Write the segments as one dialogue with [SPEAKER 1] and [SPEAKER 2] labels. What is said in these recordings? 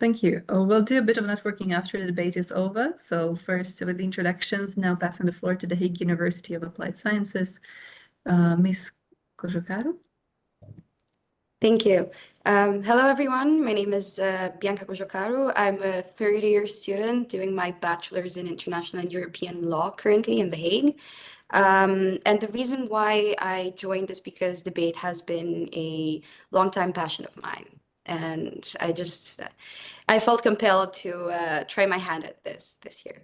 [SPEAKER 1] Thank you. We'll do a bit of networking after the debate is over. So first, with the introductions, now passing the floor to the Hague University of Applied Sciences, Ms. Kojokaro.
[SPEAKER 2] Thank you. Hello, everyone. My name is Bianca Kojokaro. I'm a third-year student doing my bachelor's in international and European law currently in The Hague. And the reason why I joined is because debate has been a long-time passion of mine. And I felt compelled to try my hand at this year.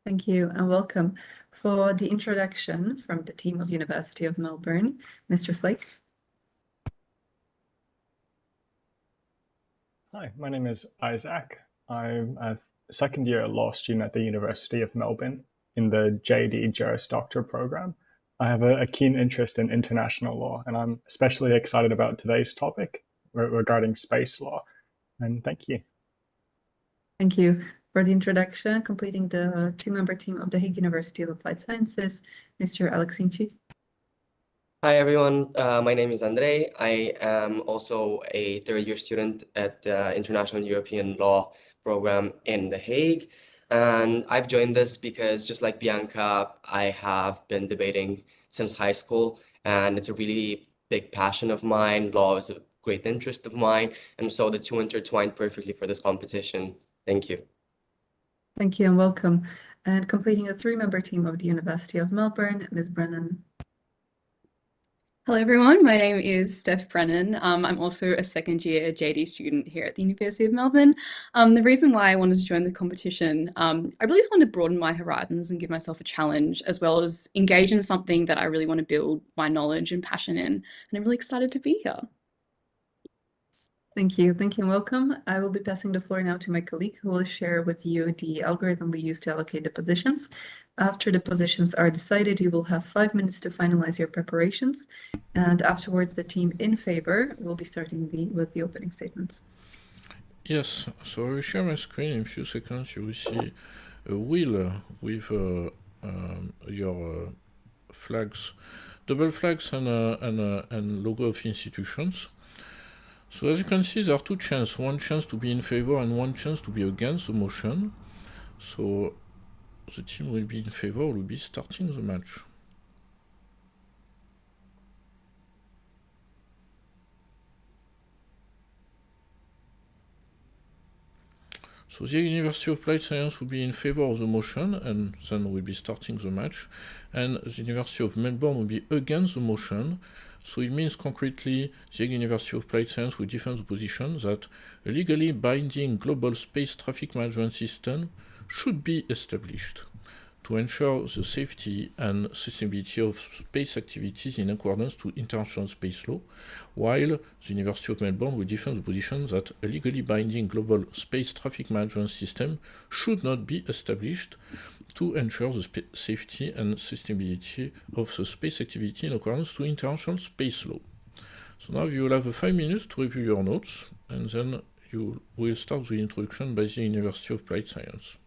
[SPEAKER 1] Thank you and welcome. For the introduction from the team of University of Melbourne, Mr. Flake.
[SPEAKER 3] Hi, my name is Isaac. I'm a second-year law student at the University of Melbourne in the JD Juris Doctor program. I have a keen interest in international law, and I'm especially excited about today's topic regarding space law. And thank you.
[SPEAKER 1] Thank you for the introduction. Completing the two-member team of the Hague University of Applied Sciences, Mr. Alexinci.
[SPEAKER 4] Hi, everyone. My name is Andrei. I am also a third-year student at the International and European Law program in The Hague. And I've joined this because, just like Bianca, I have been debating since high school, and it's a really big passion of mine. Law is a great interest of mine, and so the two intertwined perfectly for this competition. Thank you.
[SPEAKER 1] Thank you and welcome. And completing the three-member team of the University of Melbourne, Ms. Brennan.
[SPEAKER 5] Hello, everyone. My name is Steph Brennan. I'm also a second-year JD student here at the University of Melbourne. The reason why I wanted to join the competition, I really just wanted to broaden my horizons and give myself a challenge, as well as engage in something that I really want to build my knowledge and passion in. And I'm really excited to be here.
[SPEAKER 1] Thank you. Thank you and welcome. I will be passing the floor now to my colleague who will share with you the algorithm we use to allocate the positions. After the positions are decided, you will have 5 minutes to finalize your preparations. And afterwards, the team in favor will be starting with the opening statements.
[SPEAKER 6] Yes, so I will share my screen. In a few seconds, you will see a wheel with your flags, double flags and logo of institutions. So as you can see, there are two chances, one chance to be in favor and one chance to be against the motion. So the team will be in favor, will be starting the match. So the University of Applied Science will be in favor of the motion, and then we'll be starting the match. And the University of Melbourne will be against the motion. So it means concretely the University of Applied Science will defend the position that a legally binding global space traffic management system should be established to ensure the safety and sustainability of space activities in accordance to international space law, while the University of Melbourne will defend the position that a legally binding global space traffic management system should not be established to ensure the safety and sustainability of the space activity in accordance to international space law. So now you will have 5 minutes to review your notes, and then you will start the introduction by the University of Applied Science.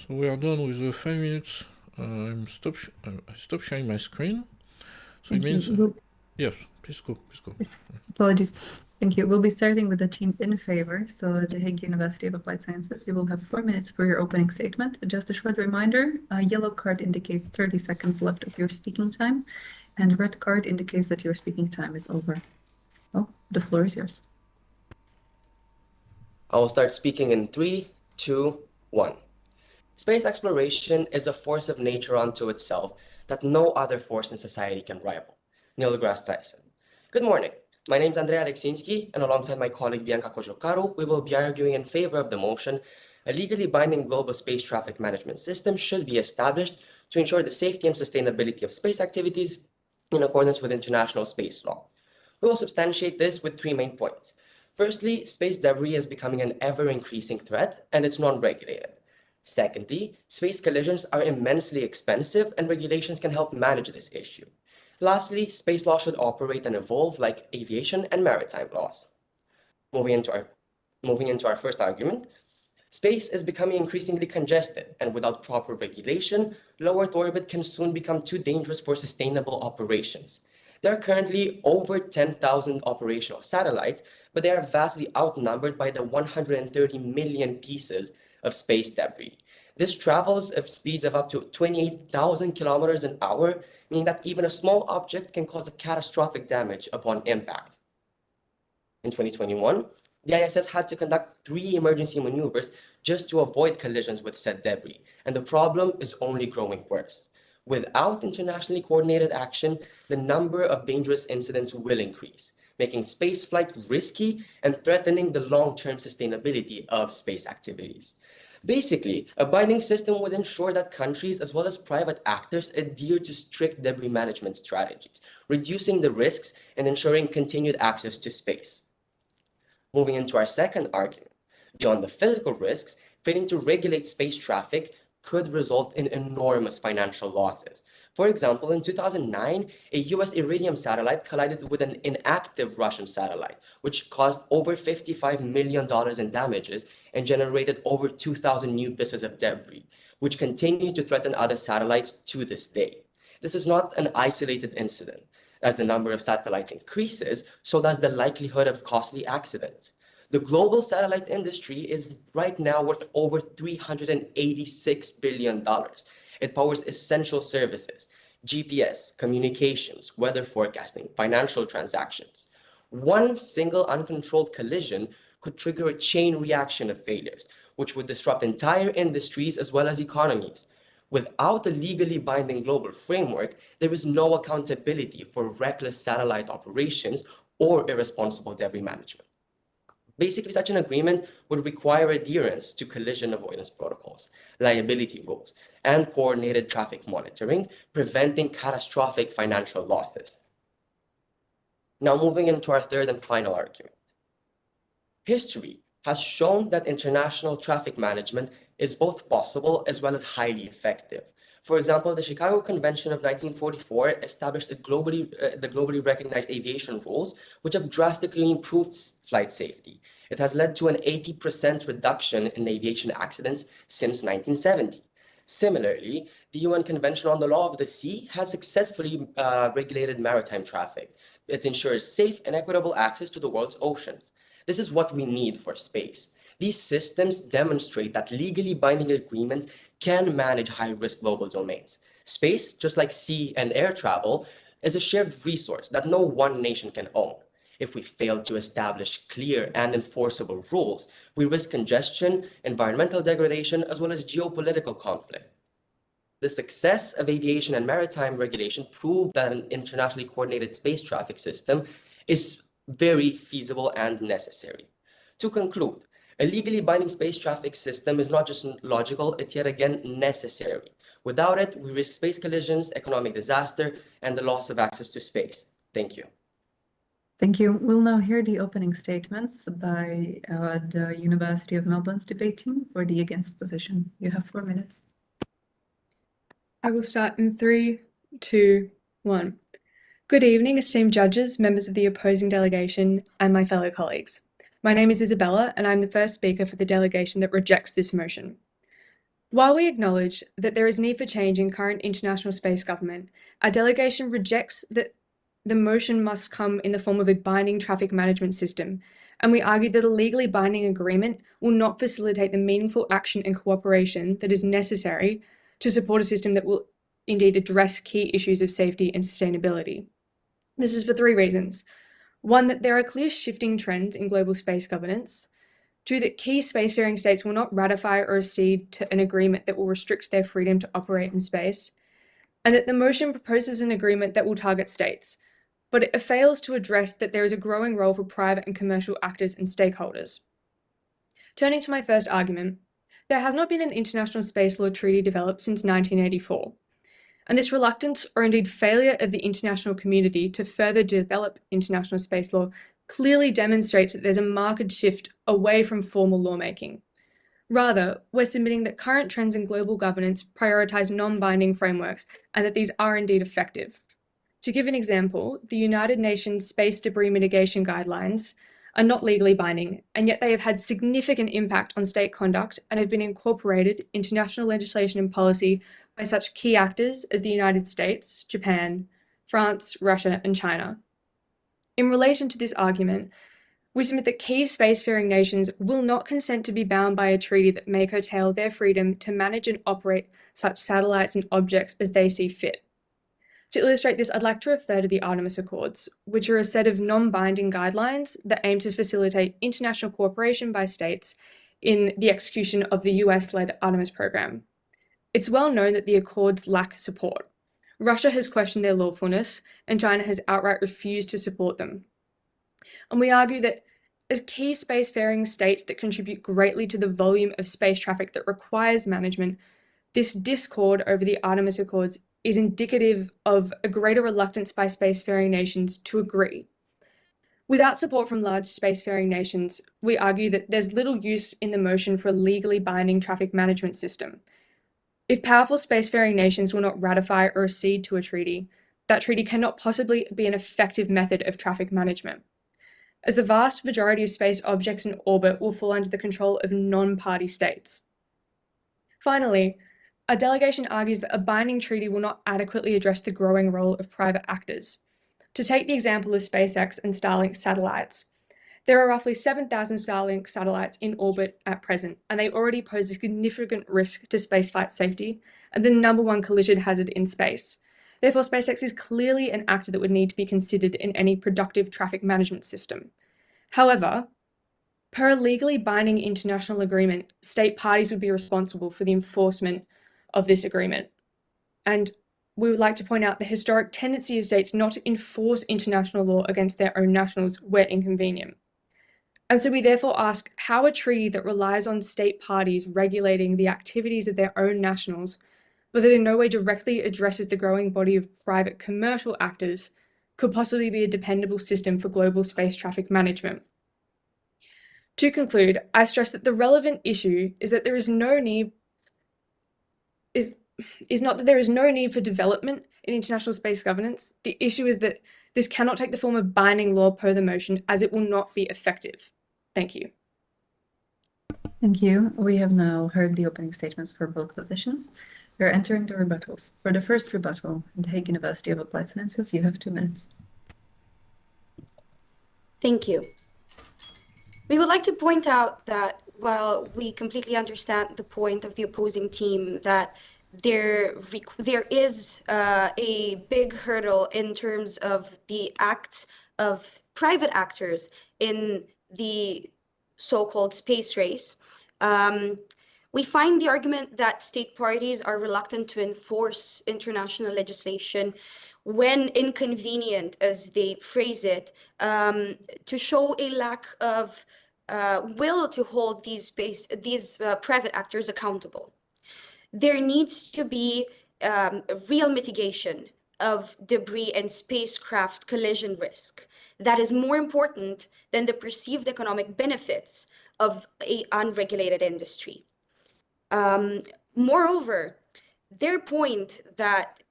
[SPEAKER 6] So we are done with the 5 minutes. I stop sharing my screen. So
[SPEAKER 1] Thank
[SPEAKER 6] it means,
[SPEAKER 1] you.
[SPEAKER 6] yes, please go.
[SPEAKER 1] Yes, apologies. Thank you. We'll be starting with the team in favor. So the Hague University of Applied Sciences, you will have 4 minutes for your opening statement. Just a short reminder, a yellow card indicates 30 seconds left of your speaking time, and red card indicates that your speaking time is over. Oh, the floor is yours.
[SPEAKER 4] I will start speaking in 3, 2, 1. Space exploration is a force of nature unto itself that no other force in society can rival. Neil deGrasse Tyson. Good morning. My name is Andrea Aleksinski, and alongside my colleague Bianca Cojocaru, we will be arguing in favor of the motion, a legally binding global space traffic management system should be established to ensure the safety and sustainability of space activities in accordance with international space law. We will substantiate this with 3 main points. Firstly, space debris is becoming an ever-increasing threat, and it's non-regulated. Secondly, space collisions are immensely expensive, and regulations can help manage this issue. Lastly, space law should operate and evolve like aviation and maritime laws. Moving into our first argument, space is becoming increasingly congested, and without proper regulation, low Earth orbit can soon become too dangerous for sustainable operations. There are currently over 10,000 operational satellites, but they are vastly outnumbered by the 130 million pieces of space debris. This travels at speeds of up to 28,000 kilometers an hour, meaning that even a small object can cause a catastrophic damage upon impact. In 2021, the ISS had to conduct 3 emergency maneuvers just to avoid collisions with said debris, and the problem is only growing worse. Without internationally coordinated action, the number of dangerous incidents will increase, making spaceflight risky and threatening the long-term sustainability of space activities. Basically, a binding system would ensure that countries as well as private actors adhere to strict debris management strategies, reducing the risks and ensuring continued access to space. Moving into our second argument, beyond the physical risks, failing to regulate space traffic could result in enormous financial losses. For example, in 2009, a US Iridium satellite collided with an inactive Russian satellite, which caused over $55 million in damages and generated over 2,000 new pieces of debris, which continue to threaten other satellites to this day. This is not an isolated incident. As the number of satellites increases, so does the likelihood of costly accidents. The global satellite industry is right now worth over $386 billion. It powers essential services, GPS, communications, weather forecasting, financial transactions. One single uncontrolled collision could trigger a chain reaction of failures, which would disrupt entire industries as well as economies. Without a legally binding global framework, there is no accountability for reckless satellite operations or irresponsible debris management. Basically, such an agreement would require adherence to collision avoidance protocols, liability rules, and coordinated traffic monitoring, preventing catastrophic financial losses. Now, moving into our third and final argument. History has shown that international traffic management is both possible as well as highly effective. For example, the Chicago Convention of 1944 established the globally recognized aviation rules, which have drastically improved flight safety. It has led to an 80% reduction in aviation accidents since 1970. Similarly, the UN Convention on the Law of the Sea has successfully regulated maritime traffic. It ensures safe and equitable access to the world's oceans. This is what we need for space. These systems demonstrate that legally binding agreements can manage high-risk global domains. Space, just like sea and air travel, is a shared resource that no one nation can own. If we fail to establish clear and enforceable rules, we risk congestion, environmental degradation, as well as geopolitical conflict. The success of aviation and maritime regulation proved that an internationally coordinated space traffic system is very feasible and necessary. To conclude, a legally binding space traffic system is not just logical, it's yet again necessary. Without it, we risk space collisions, economic disaster, and the loss of access to space. Thank you.
[SPEAKER 1] Thank you. We'll now hear the opening statements by the University of Melbourne's debate team for the against position. You have 4 minutes.
[SPEAKER 5] I will start in 3, 2, 1. Good evening, esteemed judges, members of the opposing delegation, and my fellow colleagues. My name is Isabella, and I'm the first speaker for the delegation that rejects this motion.
[SPEAKER 7] While we acknowledge that there is need for change in current international space government, our delegation rejects that the motion must come in the form of a binding traffic management system, and we argue that a legally binding agreement will not facilitate the meaningful action and cooperation that is necessary to support a system that will indeed address key issues of safety and sustainability. This is for 3 reasons. 1, that there are clear shifting trends in global space governance. 2, that key spacefaring states will not ratify or accede to an agreement that will restrict their freedom to operate in space, and that the motion proposes an agreement that will target states, but it fails to address that there is a growing role for private and commercial actors and stakeholders. Turning to my first argument, there has not been an international space law treaty developed since 1984. And this reluctance, or indeed failure of the international community to further develop international space law, clearly demonstrates that there's a marked shift away from formal lawmaking. Rather, we're submitting that current trends in global governance prioritize non-binding frameworks and that these are indeed effective. To give an example, the United Nations Space Debris Mitigation Guidelines are not legally binding, and yet they have had significant impact on state conduct and have been incorporated into national legislation and policy by such key actors as the United States, Japan, France, Russia, and China. In relation to this argument, we submit that key spacefaring nations will not consent to be bound by a treaty that may curtail their freedom to manage and operate such satellites and objects as they see fit. To illustrate this, I'd like to refer to the Artemis Accords, which are a set of non-binding guidelines that aim to facilitate international cooperation by states in the execution of the US-led Artemis program. It's well known that the Accords lack support. Russia has questioned their lawfulness, and China has outright refused to support them. And we argue that as key spacefaring states that contribute greatly to the volume of space traffic that requires management, this discord over the Artemis Accords is indicative of a greater reluctance by spacefaring nations to agree. Without support from large spacefaring nations, we argue that there's little use in the motion for a legally binding traffic management system. If powerful spacefaring nations will not ratify or accede to a treaty, that treaty cannot possibly be an effective method of traffic management, as the vast majority of space objects in orbit will fall under the control of non-party states. Finally, our delegation argues that a binding treaty will not adequately address the growing role of private actors. To take the example of SpaceX and Starlink satellites, there are roughly 7,000 Starlink satellites in orbit at present, and they already pose a significant risk to spaceflight safety and the #1 collision hazard in space. Therefore, SpaceX is clearly an actor that would need to be considered in any productive traffic management system. However, per a legally binding international agreement, state parties would be responsible for the enforcement of this agreement. And we would like to point out the historic tendency of states not to enforce international law against their own nationals where inconvenient. And so we therefore ask how a treaty that relies on state parties regulating the activities of their own nationals, but that in no way directly addresses the growing body of private commercial actors, could possibly be a dependable system for global space traffic management. To conclude, I stress that the relevant issue is that there is no need is not that there is no need for development in international space governance. The issue is that this cannot take the form of binding law per the motion, as it will not be effective. Thank you.
[SPEAKER 1] Thank you. We have now heard the opening statements for both positions. We are entering the rebuttals. For the first rebuttal, the Hague University of Applied Sciences, you have 2 minutes.
[SPEAKER 2] Thank you. We would like to point out that while we completely understand the point of the opposing team that there is a big hurdle in terms of the acts of private actors in the so-called space race, we find the argument that state parties are reluctant to enforce international legislation when inconvenient, as they phrase it, to show a lack of will to hold these private actors accountable. There needs to be real mitigation of debris and spacecraft collision risk. That is more important than the perceived economic benefits of an unregulated industry. Moreover, their point that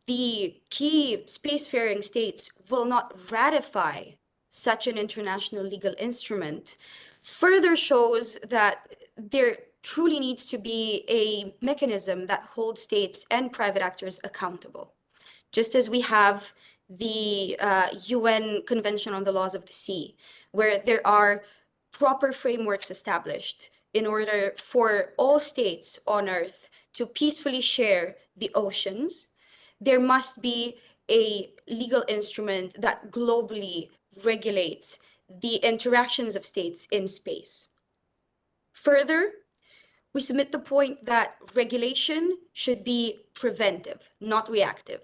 [SPEAKER 2] the key spacefaring states will not ratify such an international legal instrument further shows that their truly needs to be a mechanism that holds states and private actors accountable. Just as we have the UN Convention on the Laws of the Sea, where there are proper frameworks established in order for all states on Earth to peacefully share the oceans, there must be a legal instrument that globally regulates the interactions of states in space. Further, we submit the point that regulation should be preventive, not reactive.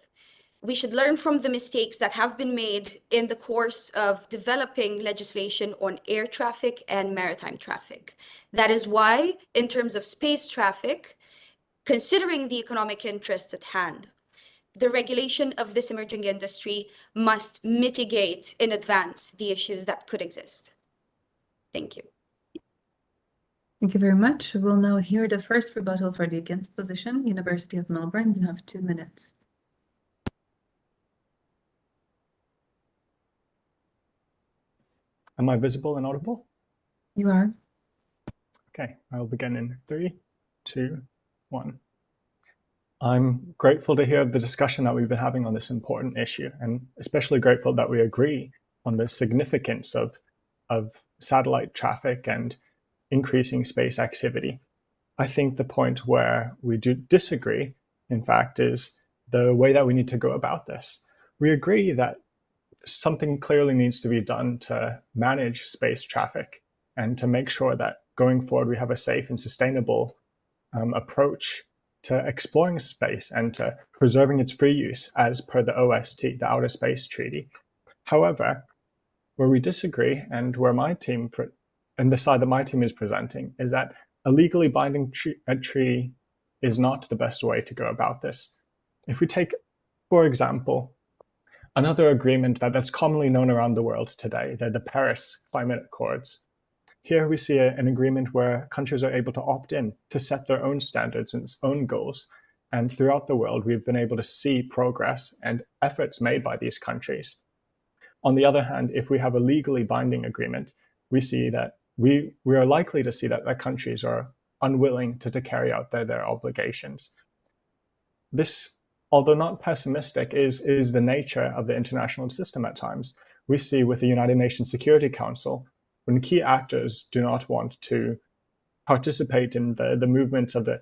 [SPEAKER 2] We should learn from the mistakes that have been made in the course of developing legislation on air traffic and maritime traffic. That is why, in terms of space traffic, considering the economic interests at hand, the regulation of this emerging industry must mitigate in advance the issues that could exist. Thank you.
[SPEAKER 1] Thank you very much. We'll now hear the first rebuttal for the against position. University of Melbourne, you have 2 minutes.
[SPEAKER 3] Am I visible and audible?
[SPEAKER 1] You are.
[SPEAKER 3] Okay, I'll begin in 3, 2, 1. I'm grateful to hear the discussion that we've been having on this important issue, and especially grateful that we agree on the significance of satellite traffic and increasing space activity. I think the point where we do disagree, in fact, is the way that we need to go about this. We agree that something clearly needs to be done to manage space traffic and to make sure that going forward we have a safe and sustainable approach to exploring space and to preserving its free use as per the OST, the Outer Space Treaty. However, where we disagree and where my team, and the side that my team is presenting, is that a legally binding treaty is not the best way to go about this. If we take, for example, another agreement that's commonly known around the world today, the Paris Climate Accords. Here we see an agreement where countries are able to opt in to set their own standards and its own goals. And throughout the world, we've been able to see progress and efforts made by these countries. On the other hand, if we have a legally binding agreement, we see that we are likely to see that countries are unwilling to carry out their obligations. This, although not pessimistic, is the nature of the international system at times. We see with the United Nations Security Council, when key actors do not want to participate in the movements of the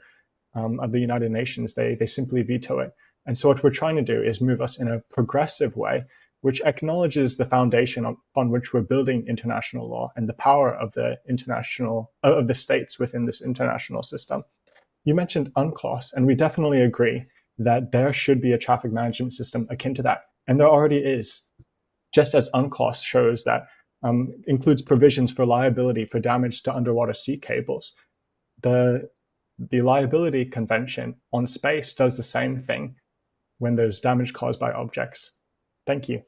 [SPEAKER 3] United Nations, they simply veto it. And so what we're trying to do is move us in a progressive way, which acknowledges the foundation upon which we're building international law and the power of the states within this international system. You mentioned UNCLOS, and we definitely agree that there should be a traffic management system akin to that. And there already is, just as UNCLOS shows that includes provisions for liability for damage to underwater sea cables. The liability convention on space does the same thing when there's damage caused by objects. Thank you.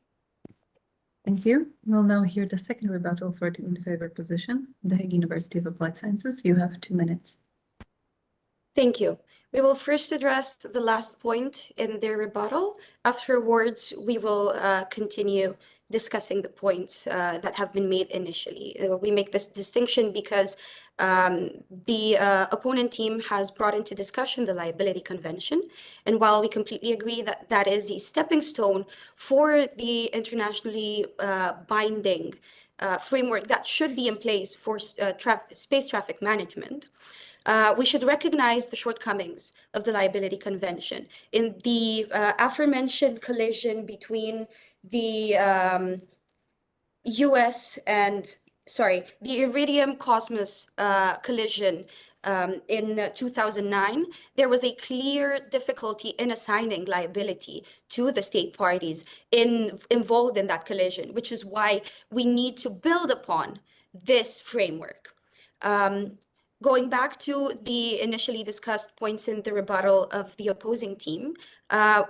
[SPEAKER 1] Thank you. We'll now hear the second rebuttal for the in favor position. The Hague University of Applied Sciences, you have 2 minutes.
[SPEAKER 2] Thank you. We will first address the last point in their rebuttal. Afterwards, we will continue discussing the points that have been made initially. We make this distinction because the opponent team has brought into discussion the liability convention. And while we completely agree that that is a stepping stone for the internationally binding framework that should be in place for space traffic management, we should recognize the shortcomings of the liability convention. In the aforementioned collision between the US and, the Iridium Cosmos collision in 2009, there was a clear difficulty in assigning liability to the state parties involved in that collision, which is why we need to build upon this framework. Going back to the initially discussed points in the rebuttal of the opposing team,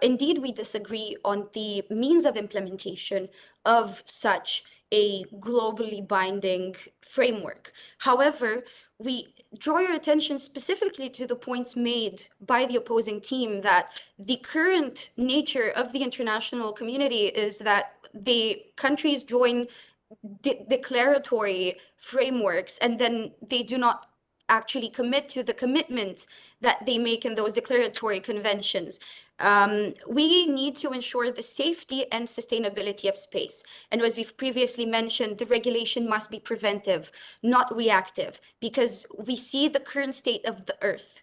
[SPEAKER 2] indeed we disagree on the means of implementation of such a globally binding framework. However, we draw your attention specifically to the points made by the opposing team that the current nature of the international community is that the countries join declaratory frameworks and then they do not actually commit to the commitments that they make in those declaratory conventions. We need to ensure the safety and sustainability of space. And as we've previously mentioned, the regulation must be preventive, not reactive, because we see the current state of the Earth.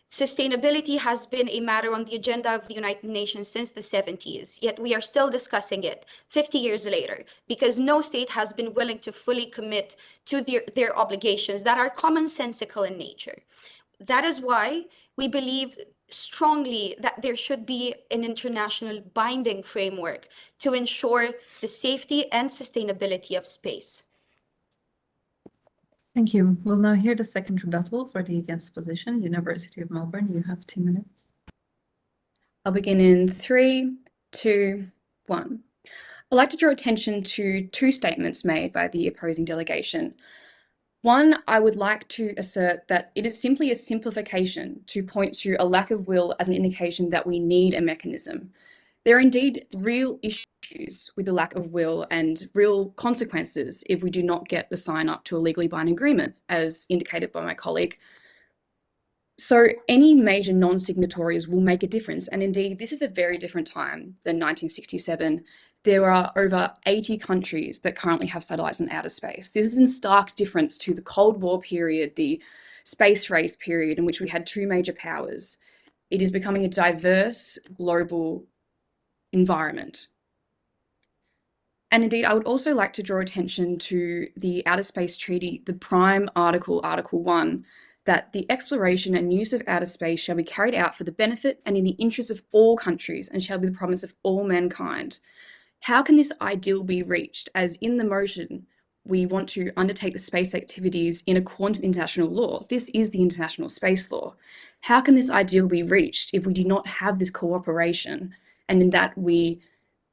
[SPEAKER 2] Sustainability has been a matter on the agenda of the United Nations since the 70s, yet we are still discussing it 50 years later because no state has been willing to fully commit to their obligations that are commonsensical in nature. That is why we believe strongly that there should be an international binding framework to ensure the safety and sustainability of space.
[SPEAKER 1] Thank you. We'll now hear the second rebuttal for the against position. University of Melbourne, you have 2 minutes.
[SPEAKER 5] I'll begin in 3, 2, 1. I'd like to draw attention to 2 statements made by the opposing delegation. One, I would like to assert that it is simply a simplification to point to a lack of will as an indication that we need a mechanism. There are indeed real issues with the lack of will and real consequences if we do not get the sign up to a legally binding agreement, as indicated by my colleague. So any major non-signatories will make a difference. And indeed, this is a very different time than 1967. There are over 80 countries that currently have satellites in outer space. This is in stark difference to the Cold War period, the space race period, in which we had 2 major powers. It is becoming a diverse global environment. And indeed, I would also like to draw attention to the Outer Space Treaty, the prime article, Article 1, that the exploration and use of outer space shall be carried out for the benefit and in the interest of all countries and shall be the promise of all mankind. How can this ideal be reached, as in the motion we want to undertake the space activities in accordance with international law? This is the international space law. How can this ideal be reached if we do not have this cooperation, and in that we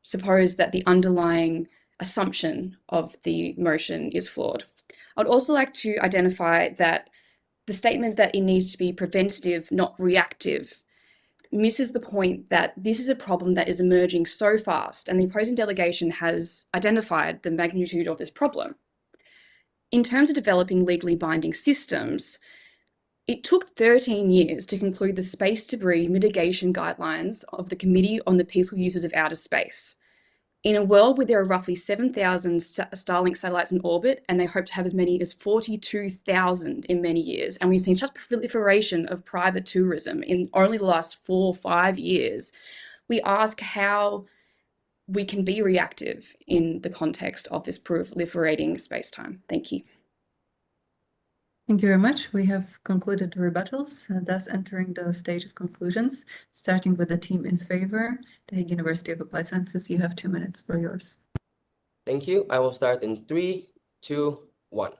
[SPEAKER 5] suppose that the underlying assumption of the motion is flawed? I would also like to identify that the statement that it needs to be preventative, not reactive, misses the point that this is a problem that is emerging so fast, and the opposing delegation has identified the magnitude of this problem. In terms of developing legally binding systems, it took 13 years to conclude the space debris mitigation guidelines of the Committee on the Peaceful Uses of Outer Space. In a world where there are roughly 7,000 Starlink satellites in orbit, and they hope to have as many as 42,000 in many years, and we've seen such proliferation of private tourism in only the last 4 or 5 years, we ask how we can be reactive in the context of this proliferating space-time. Thank you.
[SPEAKER 1] Thank you very much. We have concluded the rebuttals, thus entering the stage of conclusions, starting with the team in favor. The Hague University of Applied Sciences, you have 2 minutes for yours.
[SPEAKER 4] Thank you. I will start in 3, 2, 1.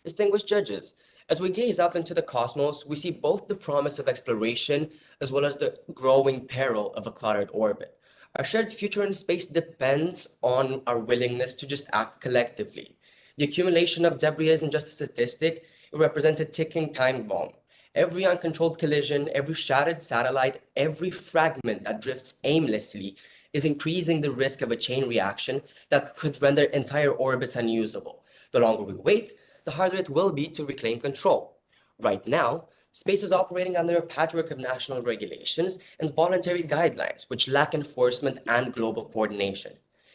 [SPEAKER 4] Distinguished judges, as we gaze up into the cosmos, we see both the promise of exploration as well as the growing peril of a cluttered orbit. Our shared future in space depends on our willingness to just act collectively. The accumulation of debris isn't just a statistic, it represents a ticking time bomb. Every uncontrolled collision, every shattered satellite, every fragment that drifts aimlessly is increasing the risk of a chain reaction that could render entire orbits unusable. The longer we wait, the harder it will be to reclaim control. Right now, space is operating under a patchwork of national regulations and voluntary guidelines which lack enforcement and global coordination.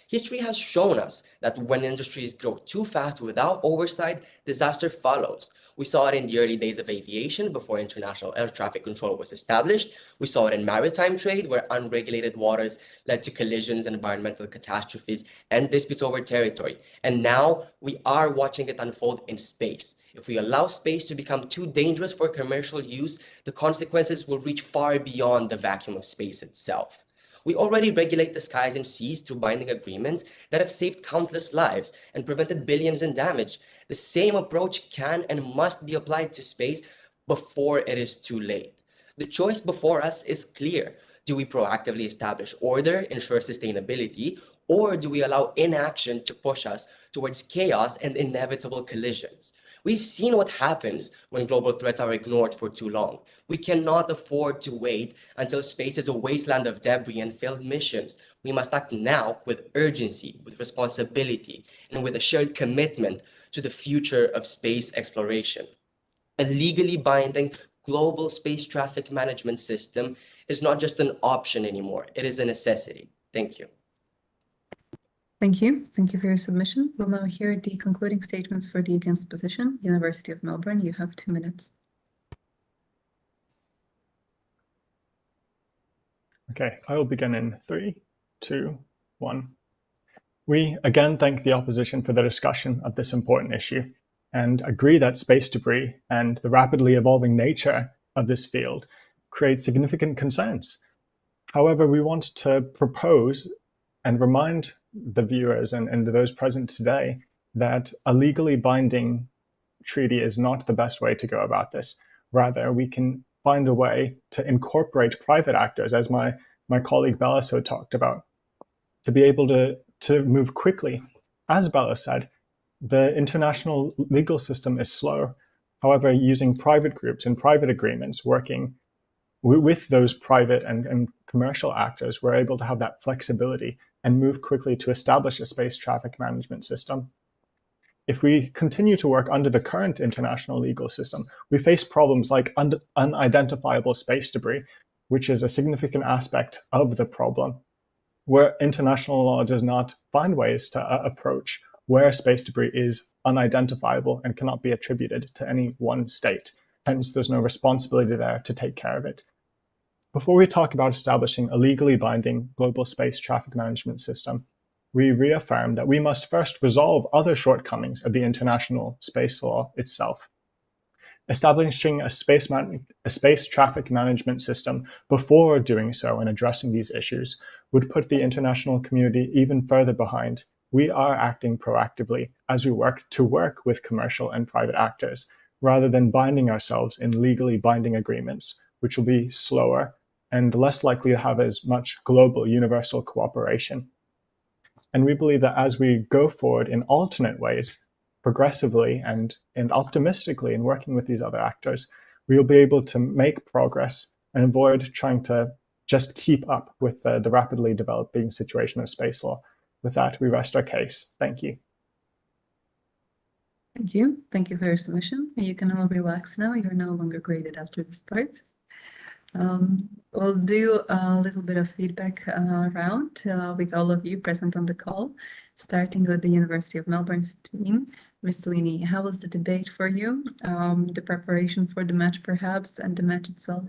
[SPEAKER 4] History has shown us that when industries grow too fast without oversight, disaster follows. We saw it in the early days of aviation before international air traffic control was established. We saw it in maritime trade where unregulated waters led to collisions and environmental catastrophes and disputes over territory. And now we are watching it unfold in space. If we allow space to become too dangerous for commercial use, the consequences will reach far beyond the vacuum of space itself. We already regulate the skies and seas through binding agreements that have saved countless lives and prevented billions in damage. The same approach can and must be applied to space before it is too late. The choice before us is clear. Do we proactively establish order, ensure sustainability, or do we allow inaction to push us towards chaos and inevitable collisions? We've seen what happens when global threats are ignored for too long. We cannot afford to wait until space is a wasteland of debris and failed missions. We must act now with urgency, with responsibility, and with a shared commitment to the future of space exploration. a legally binding global space traffic management system is not just an option anymore, it is a necessity. Thank you.
[SPEAKER 1] Thank you. Thank you for your submission. We'll now hear the concluding statements for the against position. University of Melbourne, you have 2 minutes.
[SPEAKER 3] Okay, I will begin in 3, 2, 1. We again thank the opposition for the discussion of this important issue and agree that space debris and the rapidly evolving nature of this field create significant concerns. However, we want to propose and remind the viewers and those present today that a legally binding treaty is not the best way to go about this. Rather, we can find a way to incorporate private actors, as my colleague Bella so talked about, to be able to move quickly. As Bella said, the international legal system is slow. However, using private groups and private agreements, working with those private and commercial actors, we're able to have that flexibility and move quickly to establish a space traffic management system. If we continue to work under the current international legal system, we face problems like unidentifiable space debris, which is a significant aspect of the problem, where international law does not find ways to approach where space debris is unidentifiable and cannot be attributed to any one state. Hence, there's no responsibility there to take care of it. Before we talk about establishing a legally binding global space traffic management system, we reaffirm that we must first resolve other shortcomings of the international space law itself. Establishing a space traffic management system before doing so and addressing these issues would put the international community even further behind. We are acting proactively as we work with commercial and private actors, rather than binding ourselves in legally binding agreements, which will be slower and less likely to have as much global universal cooperation. And we believe that as we go forward in alternate ways, progressively and optimistically in working with these other actors, we will be able to make progress and avoid trying to just keep up with the rapidly developing situation of space law. With that, we rest our case. Thank you.
[SPEAKER 1] Thank you. Thank you for your submission. You can all relax now. You're no longer graded after this part. We'll do a little bit of feedback round with all of you present on the call, starting with the University of Melbourne's team. Ms. Salini, how was the debate for you? The preparation for the match perhaps, and the match itself?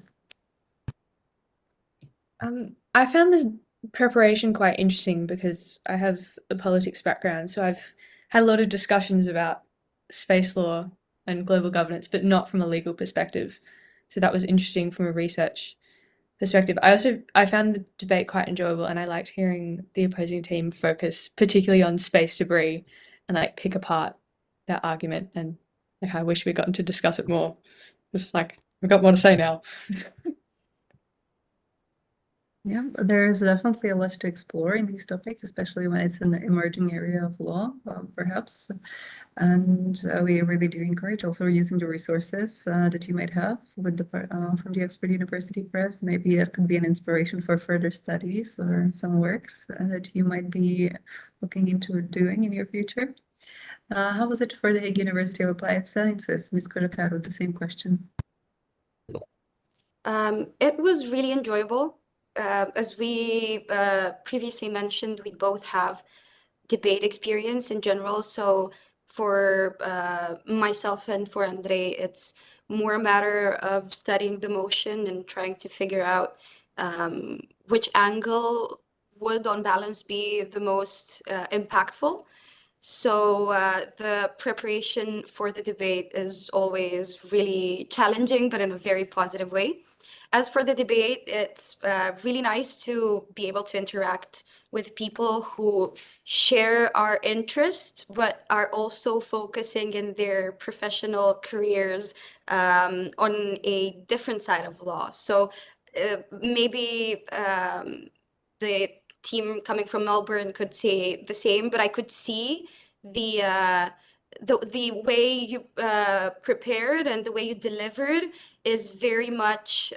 [SPEAKER 7] I found the preparation quite interesting because I have a politics background, so I've had a lot of discussions about space law and global governance, but not from a legal perspective. So that was interesting from a research perspective. I found the debate quite enjoyable, and I liked hearing the opposing team focus particularly on space debris and like pick apart that argument. And like, I wish we'd gotten to discuss it more. It's like I've got more to say now.
[SPEAKER 1] Yeah, there is definitely a lot to explore in these topics, especially when it's an emerging area of law, perhaps. And we really do encourage also using the resources that you might have with from the Oxford University Press. Maybe that could be an inspiration for further studies or some works that you might be looking into doing in your future. How was it for the Hague University of Applied Sciences? Ms. Korakaro, the same question.
[SPEAKER 2] It was really enjoyable. As we previously mentioned, we both have debate experience in general. So for myself and for Andre, it's more a matter of studying the motion and trying to figure out which angle would on balance be the most impactful. So the preparation for the debate is always really challenging, but in a very positive way. As for the debate, it's really nice to be able to interact with people who share our interest, but are also focusing in their professional careers on a different side of law. So maybe the team coming from Melbourne could say the same, but I could see the way you prepared and the way you delivered is very much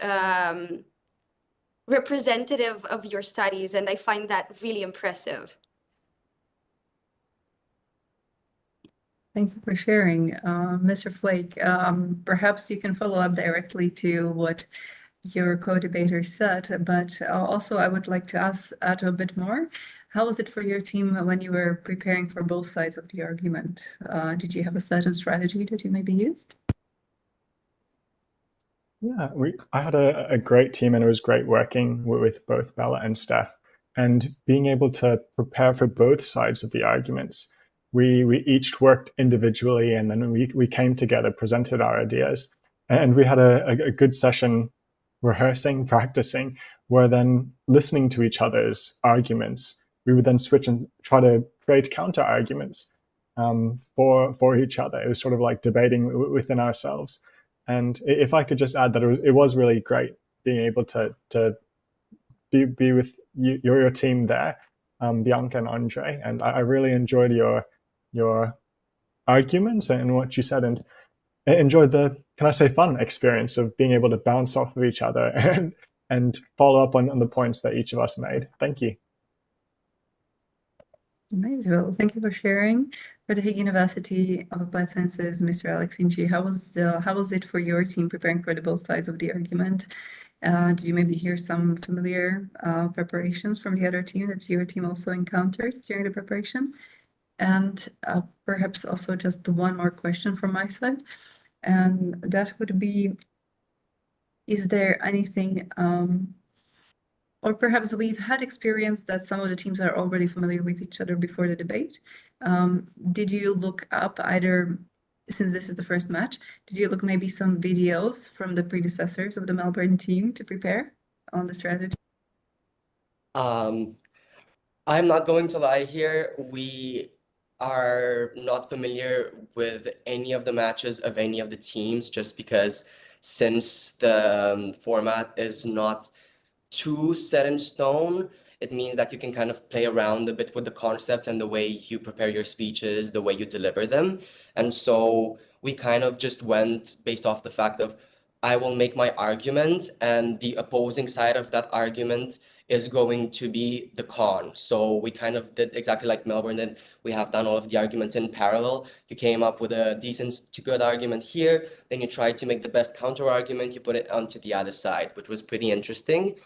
[SPEAKER 2] representative of your studies, and I find that really impressive.
[SPEAKER 1] Thank you for sharing, Mr. Flake. Perhaps you can follow up directly to what your co-debater said, but also I would like to add a bit more. How was it for your team when you were preparing for both sides of the argument? Did you have a certain strategy that you maybe used?
[SPEAKER 3] Yeah, I had a great team, and it was great working with both Bella and Steph, and being able to prepare for both sides of the arguments. We each worked individually, and then we came together, presented our ideas, and we had a good session rehearsing, practicing, where then listening to each other's arguments, we would then switch and try to create counter arguments for each other. It was sort of like debating within ourselves. And if I could just add that it was really great being able to be with your team there, Bianca and Andre, and I really enjoyed your arguments and what you said, and enjoyed the, can I say, fun experience of being able to bounce off of each other and follow up on the points that each of us made. Thank you.
[SPEAKER 1] Nice. Well, thank you for sharing. For the Hague University of Applied Sciences, Mr. Alex Inchi, how was it for your team preparing for the both sides of the argument? Did you maybe hear some familiar preparations from the other team that your team also encountered during the preparation? And perhaps also just one more question from my side, and that would be, is there anything or perhaps we've had experience that some of the teams are already familiar with each other before the debate. Did you look up either, since this is the first match, did you look maybe some videos from the predecessors of the Melbourne team to prepare on the strategy?
[SPEAKER 4] I'm not going to lie here. We are not familiar with any of the matches of any of the teams, just because since the format is not too set in stone, it means that you can kind of play around a bit with the concepts and the way you prepare your speeches, the way you deliver them. And so we kind of just went based off the fact of, I will make my argument, and the opposing side of that argument is going to be the con. So we kind of did exactly like Melbourne did. We have done all of the arguments in parallel. You came up with a decent to good argument here, then you tried to make the best counter argument, you put it onto the other side, which was pretty interesting.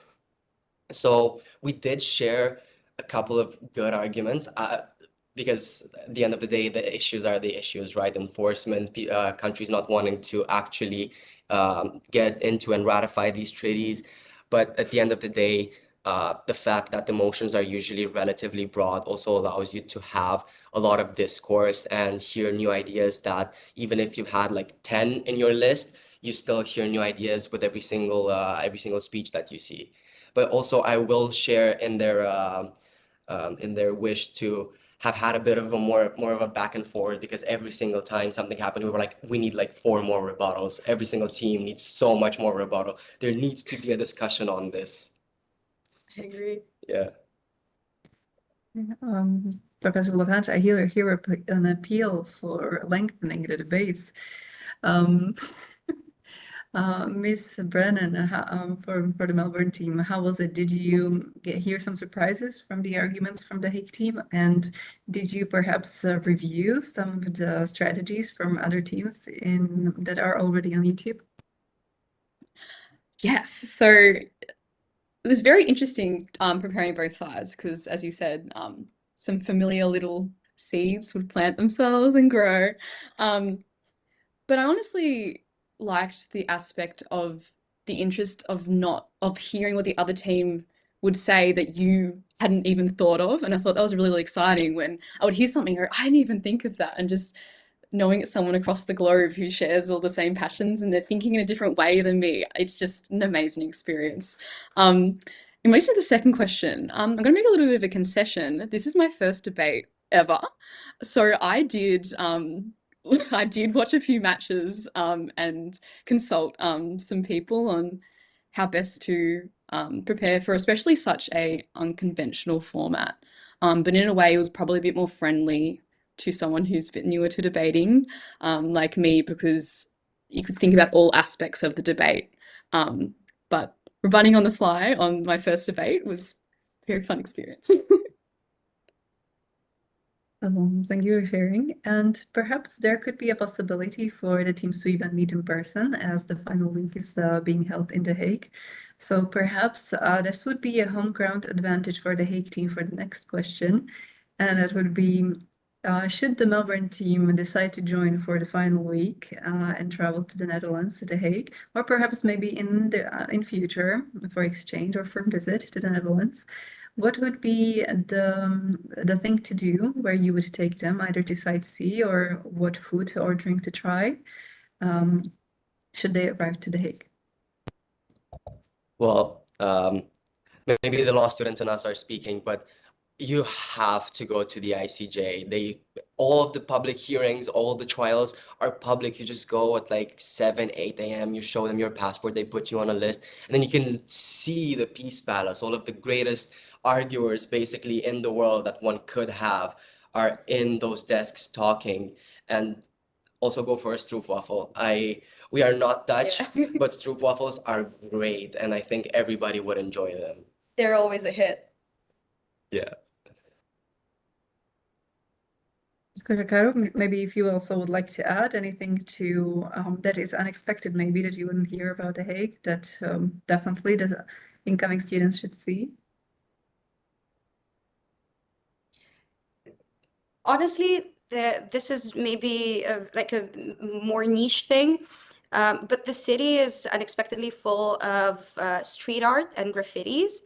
[SPEAKER 4] So we did share a couple of good arguments, because at the end of the day, the issues are the issues, right? Enforcement, countries not wanting to actually get into and ratify these treaties. But at the end of the day, the fact that the motions are usually relatively broad also allows you to have a lot of discourse and hear new ideas that even if you've had like 10 in your list, you still hear new ideas with every single speech that you see. But also, I will share in their wish to have had a bit of a more of a back and forth, because every single time something happened, we were like, we need like 4 more rebuttals. Every single team needs so much more rebuttal. There needs to be a discussion on this.
[SPEAKER 2] I agree.
[SPEAKER 4] Yeah.
[SPEAKER 1] Professor Levant, I hear an appeal for lengthening the debates. Miss Brennan, for the Melbourne team, how was it? Did you hear some surprises from the arguments from the Hague team? And did you perhaps review some of the strategies from other teams that are already on YouTube?
[SPEAKER 5] Yes, so it was very interesting preparing both sides, because as you said, some familiar little seeds would plant themselves and grow. But I honestly liked the aspect of the interest of hearing what the other team would say that you hadn't even thought of. And I thought that was really, really exciting when I would hear something or I didn't even think of that, and just knowing it's someone across the globe who shares all the same passions and they're thinking in a different way than me. It's just an amazing experience. In relation to the second question, I'm going to make a little bit of a concession. This is my first debate ever. So I did watch a few matches and consult some people on how best to prepare for especially such a unconventional format. But in a way, it was probably a bit more friendly to someone who's a bit newer to debating, like me, because you could think about all aspects of the debate. But rebutting on the fly on my first debate was a very fun experience.
[SPEAKER 1] Thank you for sharing. And perhaps there could be a possibility for the teams to even meet in person as the final week is being held in The Hague. So perhaps this would be a home ground advantage for the Hague team for the next question. And that would be, should the Melbourne team decide to join for the final week and travel to the Netherlands, to The Hague, or perhaps maybe in future for exchange or for visit to the Netherlands, what would be the thing to do where you would take them either to sightsee or what food or drink to try should they arrive to The Hague?
[SPEAKER 4] Well, maybe the law students and us are speaking, but you have to go to the ICJ. All of the public hearings, all the trials are public. You just go at like 7, 8 a.m. You show them your passport. They put you on a list, and then you can see the Peace Palace. All of the greatest arguers basically in the world that one could have are in those desks talking. And also go for a stroopwafel. We are not Dutch,
[SPEAKER 2] Yeah.
[SPEAKER 4] but stroopwafels are great, and I think everybody would enjoy them.
[SPEAKER 2] They're always a hit.
[SPEAKER 4] Yeah.
[SPEAKER 1] Caro, maybe if you also would like to add anything to that is unexpected, maybe that you wouldn't hear about The Hague, that definitely the incoming students should see.
[SPEAKER 2] Honestly, this is maybe like a more niche thing, but the city is unexpectedly full of street art and graffitis.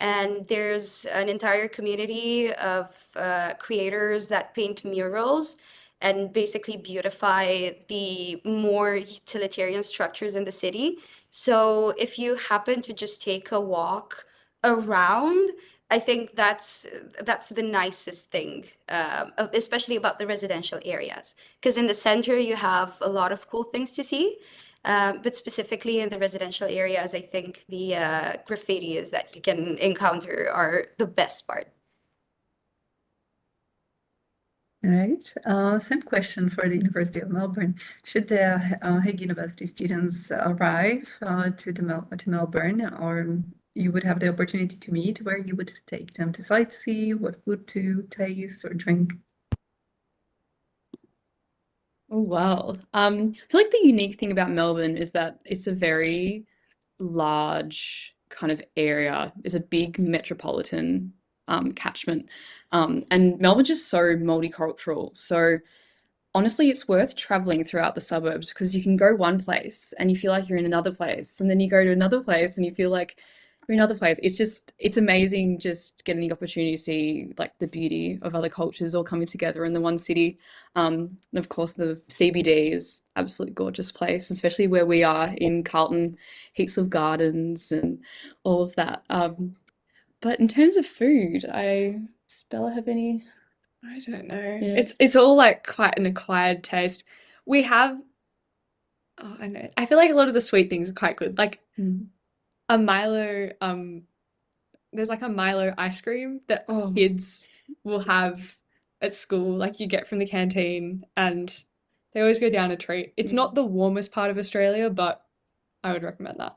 [SPEAKER 2] And there's an entire community of creators that paint murals and basically beautify the more utilitarian structures in the city. So if you happen to just take a walk around, I think that's the nicest thing, especially about the residential areas. Because in the center, you have a lot of cool things to see. But specifically in the residential areas, I think the graffitis that you can encounter are the best part.
[SPEAKER 1] Right. Same question for the University of Melbourne. Should the Hague University students arrive to Melbourne, or you would have the opportunity to meet, where you would take them to sightsee, what food to taste or drink?
[SPEAKER 5] Oh, wow. I feel like the unique thing about Melbourne is that it's a very large kind of area. It's a big metropolitan catchment. And Melbourne's just so multicultural. So honestly, it's worth traveling throughout the suburbs because you can go one place and you feel like you're in another place, and then you go to another place and you feel like you're in another place. It's amazing just getting the opportunity to see like the beauty of other cultures all coming together in the one city. And of course, the CBD is absolutely gorgeous place, especially where we are in Carlton, heaps of gardens and all of that. But in terms of food, Bella have any?
[SPEAKER 7] I don't know.
[SPEAKER 5] Yeah.
[SPEAKER 7] It's all like quite an acquired taste. We have, oh, I know. I feel like a lot of the sweet things are quite good. Like a Milo, there's like a Milo ice cream that
[SPEAKER 5] Oh.
[SPEAKER 7] kids will have at school, like you get from the canteen, and they always go down a treat. It's not the warmest part of Australia, but I would recommend that.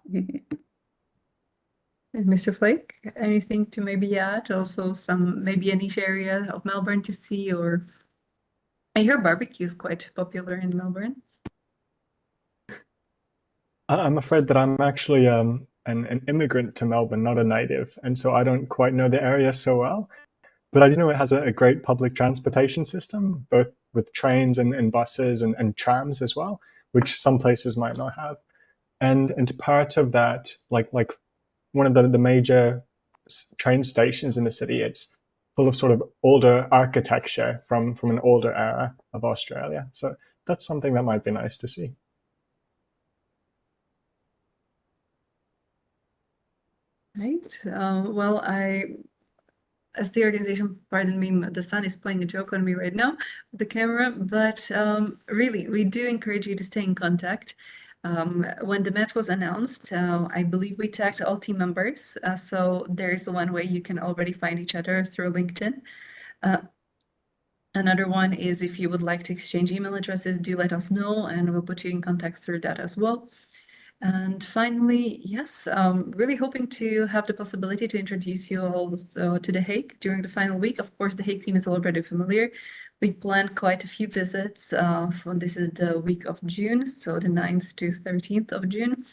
[SPEAKER 1] And Mr. Flake, anything to maybe add? Also, maybe a niche area of Melbourne to see, or I hear barbecue is quite popular in Melbourne.
[SPEAKER 3] I'm afraid that I'm actually an immigrant to Melbourne, not a native, and so I don't quite know the area so well. But I do know it has a great public transportation system, both with trains and buses and trams as well, which some places might not have. And part of that, like one of the major train stations in the city, it's full of sort of older architecture from an older era of Australia. So that's something that might be nice to see.
[SPEAKER 1] Right. Well, as the organization, pardon me, the sun is playing a joke on me right now, the camera, but really, we do encourage you to stay in contact. When the match was announced, I believe we tagged all team members, so there's one way you can already find each other through LinkedIn. Another one is if you would like to exchange email addresses, do let us know, and we'll put you in contact through that as well. And finally, yes, really hoping to have the possibility to introduce you all to The Hague during the final week. Of course, the Hague team is already familiar. We planned quite a few visits. This is the week of June, so the 9th to 13th of June.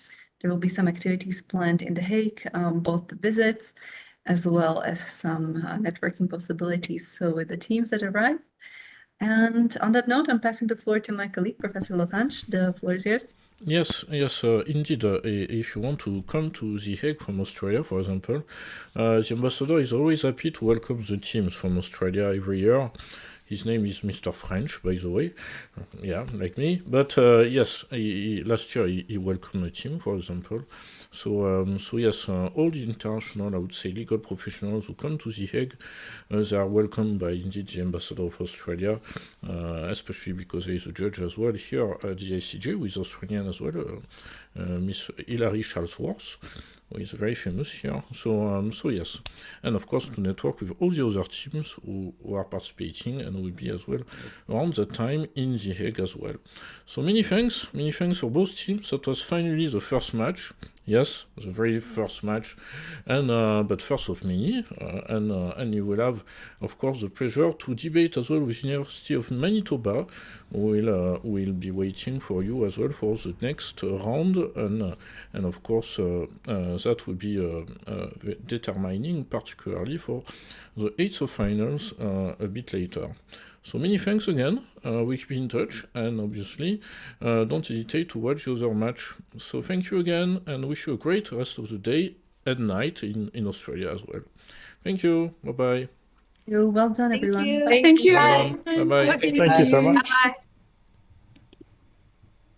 [SPEAKER 1] There will be some activities planned in The Hague, both the visits as well as some networking possibilities with the teams that arrive. And on that note, I'm passing the floor to my colleague, Professor Lorange. The floor is yours.
[SPEAKER 6] Yes, indeed. If you want to come to The Hague from Australia, for example, the ambassador is always happy to welcome the teams from Australia every year. His name is Mr. French, by the way. Yeah, like me. But yes, last year he welcomed a team, for example. So yes, all the international, I would say, legal professionals who come to The Hague, they are welcomed by indeed the ambassador of Australia, especially because there is a judge as well here at the ICJ, who is Australian as well, Miss Hilary Charlesworth, who is very famous here. So yes, and of course to network with all the other teams who are participating and will be as well around that time in The Hague as well. So many thanks for both teams. That was finally the first match. Yes, the very first match, and but first of many, and you will have, of course, the pleasure to debate as well with University of Manitoba, who will be waiting for you as well for the next round, and of course that will be determining particularly for the 8th of finals a bit later. So many thanks again, we'll be in touch, and obviously don't hesitate to watch the other match. So thank you again, and wish you a great rest of the day and night in Australia as well. Thank you, bye-bye.
[SPEAKER 1] Well done,
[SPEAKER 2] Thank
[SPEAKER 1] everyone.
[SPEAKER 2] you.
[SPEAKER 7] Thank you.
[SPEAKER 2] Bye.
[SPEAKER 6] Bye-bye.
[SPEAKER 2] Okay,
[SPEAKER 3] Thank you so much.
[SPEAKER 2] Bye-bye.